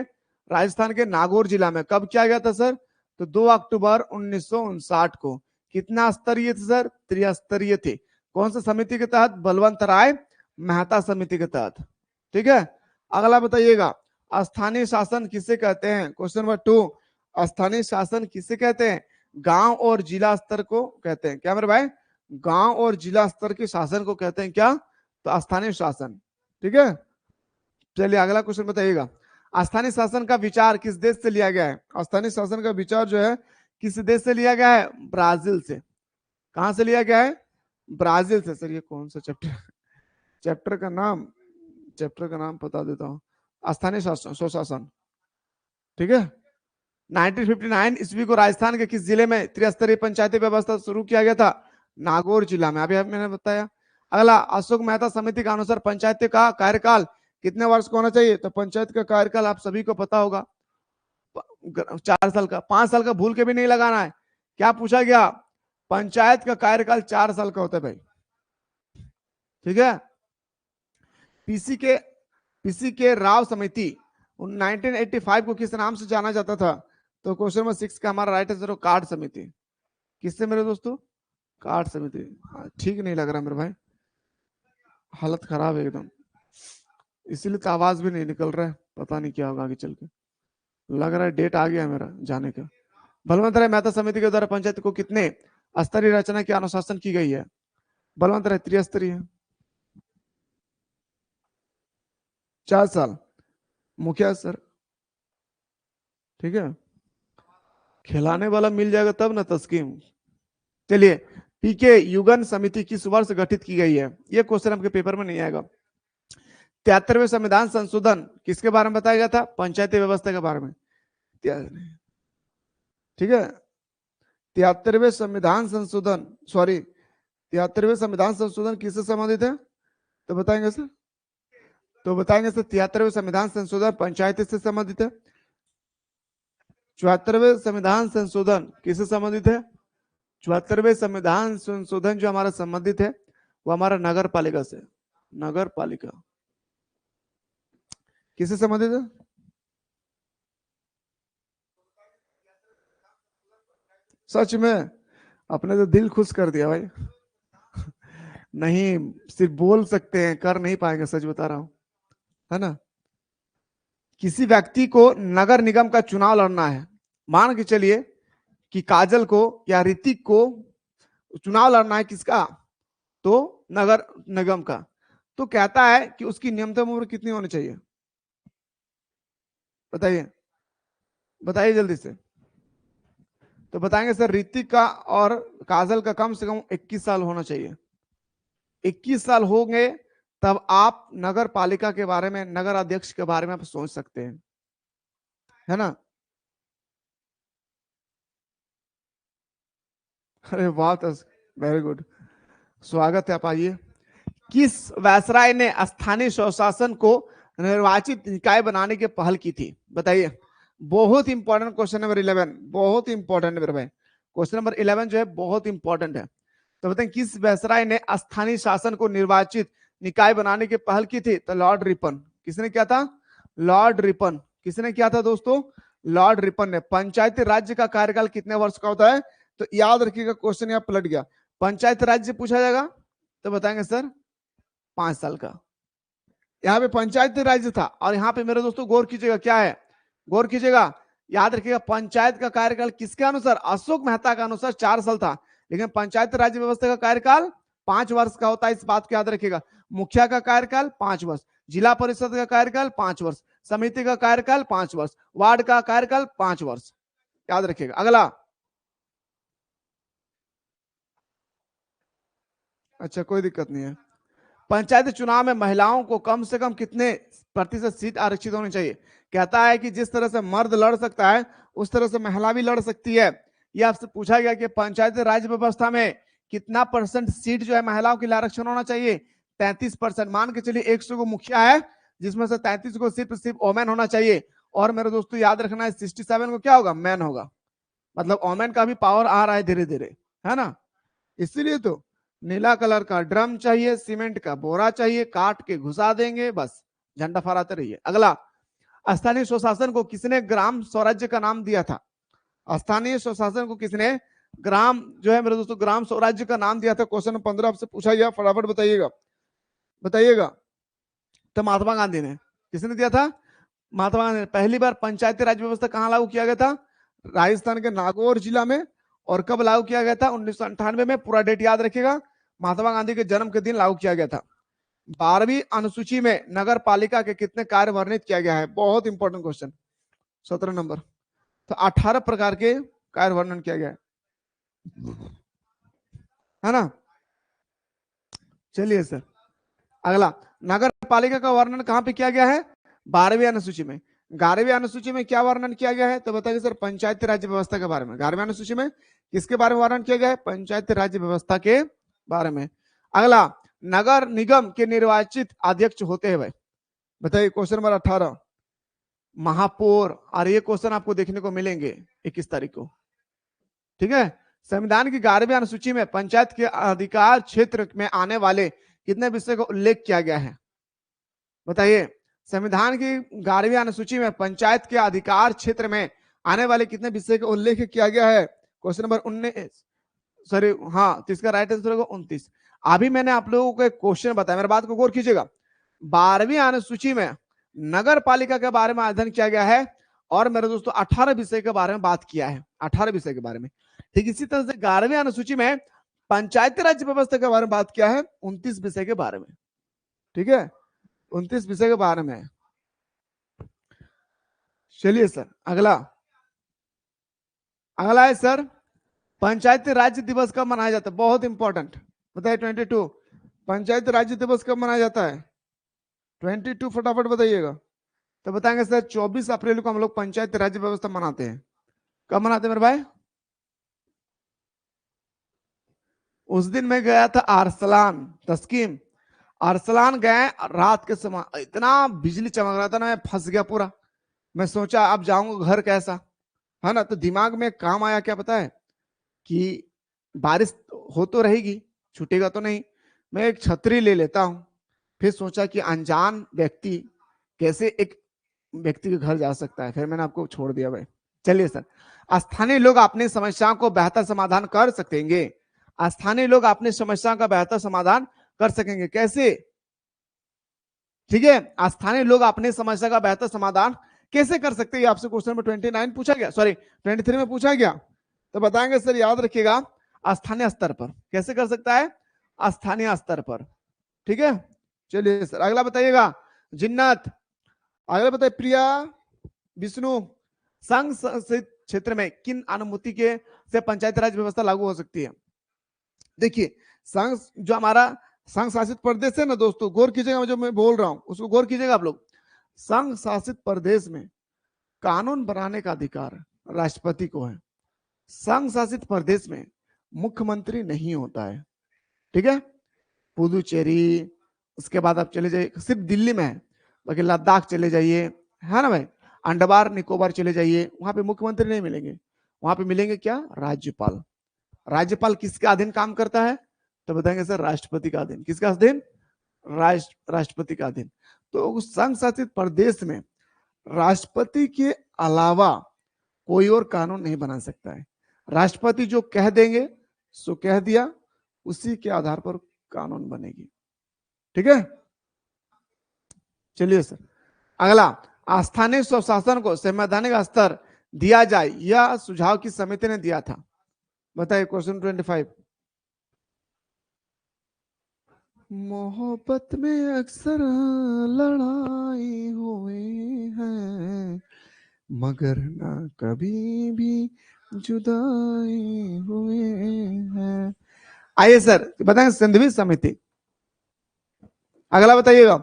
राजस्थान के नागौर जिला में। कब किया गया था सर? तो 2 अक्टूबर 1959 को। कितना स्तरीय थे सर? त्रिस्तरीय थे। कौन सा समिति के तहत? बलवंत राय मेहता समिति के तहत। ठीक है, अगला बताइएगा, स्थानीय शासन किसे कहते हैं? क्वेश्चन नंबर 2, स्थानीय शासन किसे कहते हैं? गांव और जिला स्तर को कहते हैं। क्या मेरे भाई? गांव और जिला स्तर के शासन को कहते हैं क्या? तो स्थानीय शासन। ठीक है, चलिए अगला क्वेश्चन बताइएगा, स्थानीय शासन का विचार किस देश से लिया गया है? स्थानीय शासन का विचार जो है किस देश से लिया गया है? ब्राजील से। कहां से लिया गया है? ब्राजील से। सर ये कौन सा चैप्टर, चैप्टर का नाम, चैप्टर का नाम बता देता हूँ, स्थानीय शासन, स्वशासन। ठीक है, 1959 ईस्वी को राजस्थान के किस जिले में त्रिस्तरीय पंचायती व्यवस्था शुरू किया गया था? नागौर जिला में, अभी मैंने बताया। अगला, अशोक मेहता समिति के अनुसार पंचायत का कार्यकाल कितने वर्ष का होना चाहिए? तो पंचायत का कार्यकाल आप सभी को पता होगा 4 साल का। 5 साल का भूल के भी नहीं लगाना है। क्या पूछा गया? पंचायत का कार्यकाल 4 साल का होता है भाई, ठीक है। पीसी के राव समिति 1985 को किस नाम से जाना जाता था? तो क्वेश्चन नंबर 6 का हमारा राइट आंसर कार्ड समिति। किससे मेरे दोस्तों? कार्ड समिति। ठीक नहीं लग रहा मेरे भाई, हालत खराब है एकदम, इसीलिए तो आवाज भी नहीं निकल रहा है। पता नहीं क्या होगा आगे चल के। लग रहा है डेट आ गया मेरा जाने का। बलवंत राय मेहता समिति के द्वारा पंचायत को कितने स्तरीय रचना की अनुशासन की गई है? बलवंत राय त्रिस्तरीय, 4 साल। मुखिया सर, ठीक है, खिलाने वाला मिल जाएगा तब ना तस्कीम। चलिए, पीके युगन समिति किस वर्ष गठित की गई है? ये क्वेश्चन आपके पेपर में नहीं आएगा। 73वें संविधान संशोधन किसके बारे में बताया गया था? पंचायती व्यवस्था के बारे में, ठीक है। 73वें संविधान संशोधन, सॉरी 73वें संविधान संशोधन किससे संबंधित है? तो बताएंगे सर, 73वें संविधान संशोधन पंचायती से संबंधित है। 74वें संविधान संशोधन किससे संबंधित है? 74वें संविधान संशोधन जो हमारा संबंधित है वो हमारा नगर पालिका से। नगर पालिका किससे संबंधित है? सच में अपने तो दिल खुश कर दिया भाई। नहीं, सिर्फ बोल सकते हैं, कर नहीं पाएंगे, सच बता रहा हूं, है ना। किसी व्यक्ति को नगर निगम का चुनाव लड़ना है, मान के चलिए कि काजल को या ऋतिक को चुनाव लड़ना है, किसका? तो नगर निगम का। तो कहता है कि उसकी न्यूनतम उम्र कितनी होनी चाहिए? बताइए, बताइए जल्दी से। तो बताएंगे सर, ऋतिक का और काजल का कम से कम 21 साल होना चाहिए। 21 साल होंगे तब आप नगर पालिका के बारे में, नगर अध्यक्ष के बारे में आप सोच सकते हैं, है ना। अरे वाह, वेरी गुड, स्वागत है, आप आइए। किस वायसराय ने स्थानीय स्वशासन को निर्वाचित निकाय बनाने की पहल की थी? बताइए। बहुत इंपॉर्टेंट क्वेश्चन नंबर 11, बहुत इंपॉर्टेंट मेरे भाई। क्वेश्चन नंबर 11 जो है बहुत इंपॉर्टेंट है। तो बताएं, किस वायसराय ने स्थानीय शासन को निर्वाचित निकाय बनाने की पहल की थी? तो लॉर्ड रिपन। किसने किया था? Lord Ripon. किसने किया था दोस्तों? लॉर्ड रिपन ने। पंचायती राज्य का कार्यकाल कितने वर्ष का होता है? तो याद रखिएगा, क्वेश्चन यहाँ पलट गया। पंचायत राज्य पूछा जाएगा तो बताएंगे सर 5 साल का। यहाँ पे पंचायती राज्य था, और यहाँ पे मेरे दोस्तों गौर कीजिएगा, क्या है? गौर कीजिएगा, याद रखिएगा, पंचायत का कार्यकाल किसके अनुसार? अशोक मेहता का अनुसार 4 साल था, लेकिन पंचायत राज्य व्यवस्था का कार्यकाल 5 वर्ष का होता है। इस बात को याद रखिएगा। मुखिया का कार्यकाल 5 वर्ष, जिला परिषद का कार्यकाल 5 वर्ष, समिति का कार्यकाल 5 वर्ष, वार्ड का कार्यकाल 5 वर्ष, याद रखिएगा। अगला, अच्छा कोई दिक्कत नहीं है। पंचायत चुनाव में महिलाओं को कम से कम कितने प्रतिशत सीट आरक्षित होनी चाहिए? कहता है कि जिस तरह से मर्द लड़ सकता है उस तरह से महिला भी लड़ सकती है। यह आपसे पूछा गया कि पंचायत राज व्यवस्था में कितना % सीट जो है महिलाओं के लिए आरक्षण होना चाहिए? 33%। मान के चलिए 100 को मुखिया है, जिसमें से 33 को सिर्फ ओमेन होना चाहिए। और मेरे दोस्तों याद रखना है 67 को क्या होगा? मैन होगा। मतलब ओमेन का भी पावर आ रहा है धीरे धीरे, है ना। इसीलिए तो नीला कलर का ड्रम चाहिए, सीमेंट का बोरा चाहिए, काट के घुसा देंगे, बस झंडा फहराते रहिए। अगला, स्थानीय स्वशासन को किसने ग्राम स्वराज्य का नाम दिया था? स्थानीय स्वशासन को किसने ग्राम जो है मेरे दोस्तों ग्राम स्वराज्य का नाम दिया था? क्वेश्चन 15 आपसे पूछा गया, फटाफट बताइएगा, बताइएगा। तो महात्मा गांधी ने। किसने दिया था? महात्मा गांधी ने। पहली बार पंचायती राज व्यवस्था कहां लागू किया गया था? राजस्थान के नागौर जिला में। और कब लागू किया गया था? 1998 में। पूरा डेट याद रखिएगा, महात्मा गांधी के जन्म के दिन लागू किया गया था। 12वीं अनुसूची में नगर पालिका के कितने कार्य वर्णित किया गया है? बहुत इंपॉर्टेंट क्वेश्चन, 17 नंबर। तो 18 प्रकार के कार्य वर्णन किया गया है ना। चलिए सर, अगला, नगर पालिका का वर्णन कहां पे किया गया है? 12वीं अनुसूची में। 11वीं अनुसूची में क्या वर्णन किया गया है? तो बताइए सर, पंचायती राज्य व्यवस्था के बारे में। 11वीं अनुसूची में किसके बारे में वर्णन किया गया है? पंचायती राज्य व्यवस्था के बारे में। अगला, नगर निगम के निर्वाचित अध्यक्ष होते हैं भाई, बताइए क्वेश्चन नंबर 18, महापौर। और ये क्वेश्चन आपको देखने को मिलेंगे 21 तारीख को, ठीक है। संविधान की 11वीं अनुसूची में पंचायत के अधिकार क्षेत्र में आने वाले कितने विषय का उल्लेख किया गया है? बताइए, संविधान की 11वीं अनुसूची में पंचायत के अधिकार क्षेत्र में आने वाले कितने विषय का उल्लेख किया गया है? क्वेश्चन नंबर 19, सॉरी हाँ, तो इसका राइट आंसर होगा 29। अभी मैंने आप लोगों को एक क्वेश्चन बताया, मेरे बात को गौर कीजिएगा। 12वीं अनुसूची में नगर पालिका के बारे में अध्ययन किया गया है, और मेरे दोस्तों 18 विषय के बारे में बात किया है, 18 विषय के बारे में। ठीक इसी तरह से 11वीं अनुसूची में पंचायती राज व्यवस्था के बारे में बात किया है, 29 विषय के बारे में, ठीक है, 29 विषय के बारे में। चलिए सर, अगला है सर, पंचायती राज्य दिवस कब मनाया जाता है? बहुत इंपॉर्टेंट, बताइए 22, पंचायती राज्य दिवस कब मनाया जाता है? 22 फटाफट बताइएगा। तो बताएंगे सर 24 अप्रैल को हम लोग पंचायती राज्य व्यवस्था मनाते हैं। कब मनाते हैं मेरे भाई? उस दिन मैं गया था अरसलान तस्कीम, अरसलान गए रात के समय, इतना बिजली चमक रहा था ना, मैं फंस गया पूरा। मैं सोचा अब जाऊंगा घर कैसा, है ना। तो दिमाग में काम आया, क्या पता है, कि बारिश हो तो रहेगी, छूटेगा तो नहीं, मैं एक छतरी ले लेता हूं। फिर सोचा कि अनजान व्यक्ति कैसे एक व्यक्ति के घर जा सकता है, फिर मैंने आपको छोड़ दिया भाई। चलिए सर, स्थानीय लोग अपनी समस्याओं को बेहतर समाधान कर सकेंगे। स्थानीय लोग अपनी समस्याओं का बेहतर समाधान कर सकेंगे, कैसे? ठीक है, स्थानीय लोग अपनी समस्या का बेहतर समाधान कैसे कर सकते हैं, आपसे क्वेश्चन नंबर 29 पूछा गया, सॉरी 23 में पूछा गया। तो बताएंगे सर, याद रखिएगा, स्थानीय स्तर पर कैसे कर सकता है, स्थानीय स्तर पर, ठीक है। चलिए सर, अगला बताइएगा जिन्नत। अगला बताइए प्रिया, विष्णु, संघ शासित क्षेत्र में किन अनुमति के से पंचायती राज व्यवस्था लागू हो सकती है? देखिए, संघ जो हमारा संघ शासित प्रदेश है ना दोस्तों, गौर कीजिएगा जो मैं बोल रहा हूं उसको गौर कीजिएगा आप लोग। संघ शासित प्रदेश में कानून बनाने का अधिकार राष्ट्रपति को है। संघ शासित प्रदेश में मुख्यमंत्री नहीं होता है, ठीक है। पुदुचेरी, उसके बाद आप चले जाइए, सिर्फ दिल्ली में है, बाकी लद्दाख चले जाइए, है ना भाई, अंडमान निकोबार चले जाइए, वहां पे मुख्यमंत्री नहीं मिलेंगे, वहां पे मिलेंगे क्या, राज्यपाल। राज्यपाल किसके अधीन काम करता है? तो बताएंगे सर राष्ट्रपति का अधीन। किसका अधीन? राष्ट्रपति का अधीन। तो संघ शासित प्रदेश में राष्ट्रपति के अलावा कोई और कानून नहीं बना सकता है। राष्ट्रपति जो कह देंगे सो कह दिया, उसी के आधार पर कानून बनेगी, ठीक है। चलिए सर, अगला, स्थानीय स्वशासन को संवैधानिक स्तर दिया जाए, यह सुझाव की समिति ने दिया था, बताइए क्वेश्चन 25। मोहब्बत में अक्सर लड़ाई हुए हैं, मगर ना कभी भी जुदाई हुए हैं। आइए सर बताएं, सिंधवी समिति। अगला बताइएगा,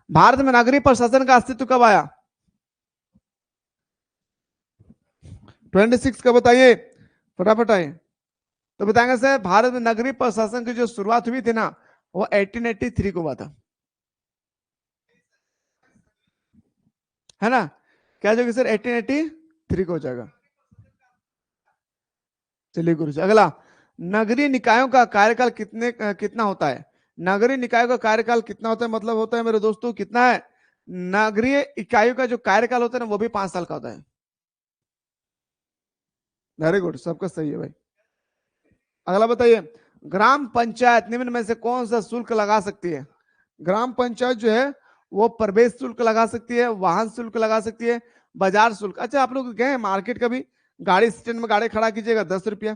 भारत में नागरिक प्रशासन का अस्तित्व कब आया? 26 का बताइए, फटाफट आइए। तो बताएंगे सर, भारत में नगरीय प्रशासन की जो शुरुआत हुई थी ना, वो 1883 को हुआ था, है ना। क्या जो सर 1883 को हो जाएगा। चलिए गुरु जी, अगला, नगरीय निकायों का कार्यकाल कितना होता है? नगरीय निकायों का कार्यकाल कितना होता है, मतलब होता है मेरे दोस्तों, कितना है, नगरीय इकाइयों का जो कार्यकाल होता है ना, वो भी 5 साल का होता है। वेरी गुड, सबका सही है भाई। अगला बताइए, ग्राम पंचायत निम्न में से कौन सा शुल्क लगा सकती है? ग्राम पंचायत जो है वो प्रवेश शुल्क लगा सकती है, वाहन शुल्क लगा सकती है, बाजार शुल्क। अच्छा, आप लोग गए मार्केट कभी? गाड़ी स्टैंड में गाड़ी खड़ा कीजिएगा 10 रुपया,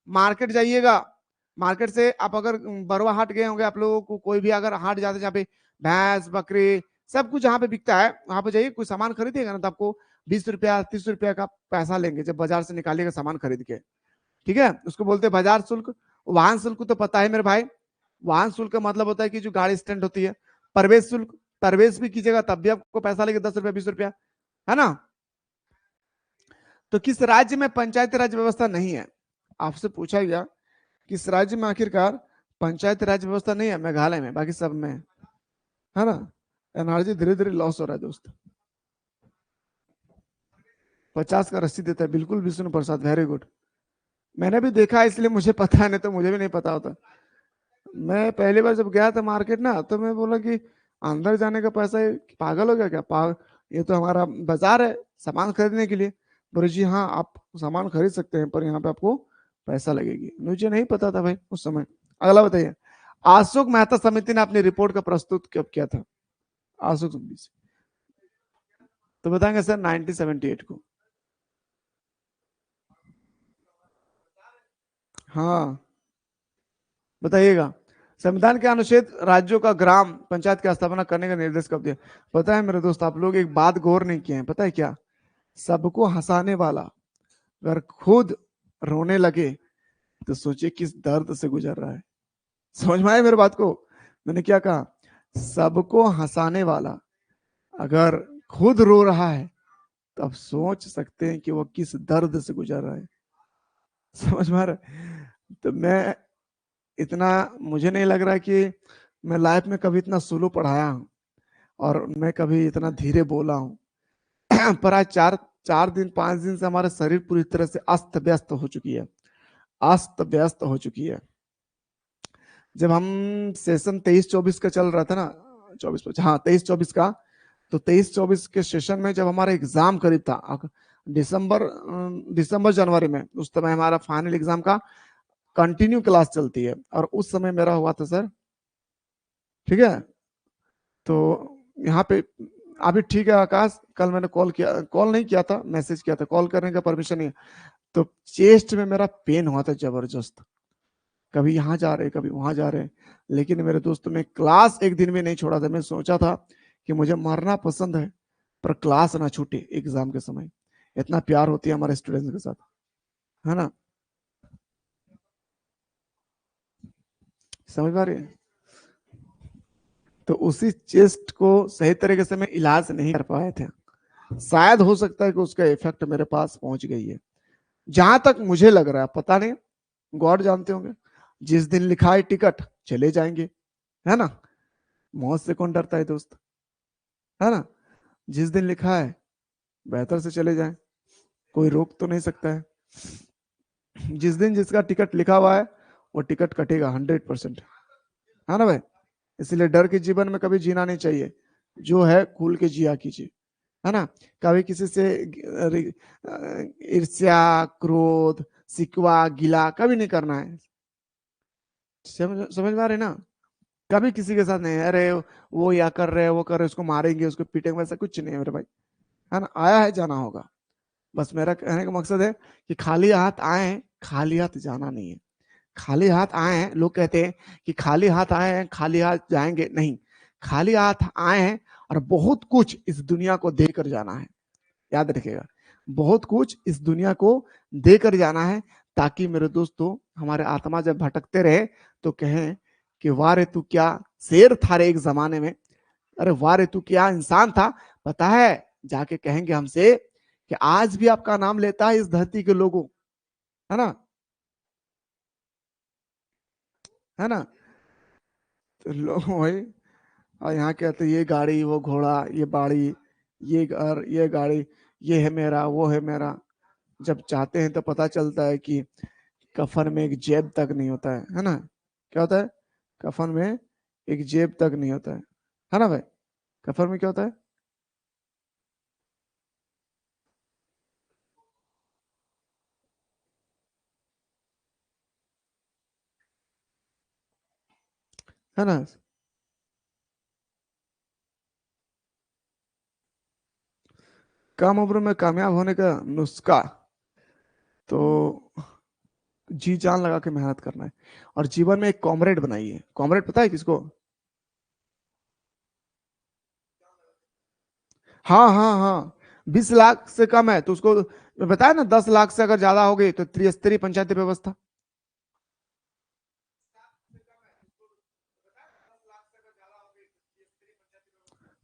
मार्केट जाइएगा, मार्केट से आप अगर बरवा हाट गए होंगे, आप लोगों को कोई भी अगर हाट जाते जहाँ पे भैंस बकरी सब कुछ जहाँ पे बिकता है, वहां पे जाइए, कोई सामान खरीदिएगा ना, तो आपको 20 रुपया 30 रुपया का पैसा लेंगे जब बाजार से निकालिएगा सामान खरीद के, ठीक है। उसको बोलते हैं बाजार शुल्क। वाहन शुल्क तो पता है मेरे भाई, वाहन शुल्क का मतलब होता है कि जो गाड़ी स्टैंड होती है। प्रवेश शुल्क, प्रवेश भी कीजिएगा तब भी आपको पैसा लेंगे 10 रुपया 20 रुपया, है ना। तो किस राज्य में पंचायती राज व्यवस्था नहीं है? आपसे पूछा गया किस राज्य में आखिरकार पंचायती राज व्यवस्था नहीं है? मेघालय में, बाकी सब में है ना। एनआरजी धीरे धीरे लॉस हो रहा है दोस्त। 50 का रस्सी देता है, बिल्कुल विष्णु प्रसाद, वेरी गुड। मैंने भी देखा है इसलिए मुझे पता है, नहीं तो मुझे भी नहीं पता होता। मैं पहली बार जब गया था मार्केट ना, तो मैं बोला कि अंदर जाने का पैसा है, पागल हो गया क्या? ये तो हमारा बाजार है सामान खरीदने के लिए। बोले जी हाँ, आप सामान खरीद सकते हैं, पर यहाँ पे आपको पैसा लगेगी। मुझे नहीं पता था भाई उस समय। अगला बताइए, अशोक मेहता समिति ने अपनी रिपोर्ट का प्रस्तुत कब किया था? अशोक समिति, तो बताएंगे सर 1978 को। हाँ, बताइएगा। संविधान के अनुच्छेद राज्यों का ग्राम पंचायत की स्थापना करने का निर्देश कब दिया? पता है मेरे दोस्त, आप लोग एक बात गौर नहीं किए हैं, पता है क्या? सबको हंसाने वाला अगर खुद रोने लगे तो सोचिए किस दर्द से गुजर रहा है। समझ में आए मेरे बात को? मैंने क्या कहा? सबको हंसाने वाला अगर खुद रो रहा है तो आप सोच सकते हैं कि वो किस दर्द से गुजर रहा है। समझ में आ रहा है? तो मैं इतना, मुझे नहीं लग रहा है कि मैं लाइफ में कभी इतना स्लो पढ़ाया हूँ और मैं कभी इतना धीरे बोला हूँ। पर आज 4 दिन 5 दिन से हमारा शरीर पूरी तरह से अस्त व्यस्त हो चुकी है, अस्त व्यस्त हो चुकी है। जब हम सेशन 23-24 का चल रहा था ना, 24-25, हाँ 23-24 का, तो 23-24 के सेशन में जब हमारा एग्जाम करीब था, दिसंबर जनवरी में, उस समय हमारा फाइनल एग्जाम का कंटिन्यू क्लास चलती है, और उस समय मेरा हुआ था सर, ठीक है। तो यहाँ पे अभी ठीक है आकाश, कल मैंने कॉल किया, कॉल नहीं किया था, मैसेज किया था, कॉल करने का परमिशन नहीं है। तो चेस्ट में मेरा पेन हुआ था जबरदस्त, कभी यहाँ जा रहे कभी वहां जा रहे। लेकिन मेरे दोस्तों, मैं क्लास एक दिन भी नहीं छोड़ा था। मैं सोचा था कि मुझे मरना पसंद है, पर क्लास ना छूटे एग्जाम के समय। इतना प्यार होती है हमारे स्टूडेंट्स के साथ, है ना। समझ पा रहे हैं? तो उसी चेस्ट को सही तरीके से मैं इलाज नहीं कर पाए थे। शायद हो सकता है कि उसका इफेक्ट मेरे पास पहुंच गई है, जहां तक मुझे लग रहा है, पता नहीं, गॉड जानते होंगे। जिस दिन लिखा है टिकट, चले जाएंगे, है ना। मौत से कौन डरता है दोस्त, है ना। जिस दिन लिखा है बेहतर से चले जाएं, कोई रोक तो नहीं सकता है। जिस दिन जिसका टिकट लिखा हुआ है वो टिकट कटेगा 100%, है ना भाई। इसलिए डर के जीवन में कभी जीना नहीं चाहिए, जो है खुल के जिया कीजिए, है ना। कभी किसी से ईर्ष्या, क्रोध, सिकवा, गिला कभी नहीं करना है। समझ में आ रहे ना। कभी किसी के साथ नहीं, अरे वो या कर रहे वो कर रहे, उसको मारेंगे उसको पीटेंगे, वैसा कुछ नहीं है मेरे भाई, है ना। आया है जाना होगा। बस मेरा कहने का मकसद है कि खाली हाथ आए, खाली हाथ जाना नहीं है। खाली हाथ आए हैं, लोग कहते हैं कि खाली हाथ आए हैं खाली हाथ जाएंगे, नहीं। खाली हाथ आए हैं और बहुत कुछ इस दुनिया को देकर जाना है, याद रखिएगा। बहुत कुछ इस दुनिया को देकर जाना है, ताकि मेरे दोस्तों हमारे आत्मा जब भटकते रहे तो कहें कि वाह रे तू क्या शेर था रे एक जमाने में, अरे वाह रे तू क्या इंसान था। पता है, जाके कहेंगे हमसे कि आज भी आपका नाम लेता है इस धरती के लोगों, है ना, है ना। तो लोग वही, और यहाँ कहते ये गाड़ी वो घोड़ा ये बाड़ी, ये घर ये गाड़ी, ये है मेरा वो है मेरा। जब चाहते हैं तो पता चलता है कि कफन में एक जेब तक नहीं होता है ना। क्या होता है? कफन में एक जेब तक नहीं होता है ना भाई। कफन में क्या होता है ना। कम उम्र में कामयाब होने का नुस्खा, तो जी जान लगा के मेहनत करना है, और जीवन में एक कॉमरेड बनाइए। कॉमरेड पता है किसको? हाँ हाँ हाँ, 20 लाख से कम है तो उसको, बताया ना, 10 लाख से अगर ज्यादा हो गई तो त्रिस्तरीय पंचायती व्यवस्था।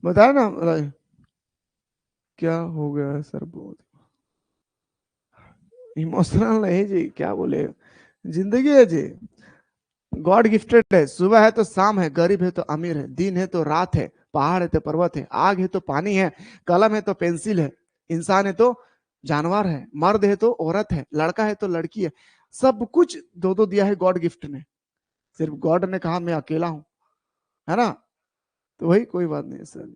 बताया ना। क्या हो गया है सर, बहुत इमोशनल है जी, क्या बोले, जिंदगी है जी। गॉड गिफ्टेड है, सुबह है तो शाम है, गरीब है तो अमीर है, दिन है तो रात है, पहाड़ है तो पर्वत है, आग है तो पानी है, कलम है तो पेंसिल है, इंसान है तो जानवर है, मर्द है तो औरत है, लड़का है तो लड़की है। सब कुछ दो दो दिया है गॉड गिफ्ट ने। सिर्फ गॉड ने कहा मैं अकेला हूं, है ना। तो वही, कोई बात नहीं सर।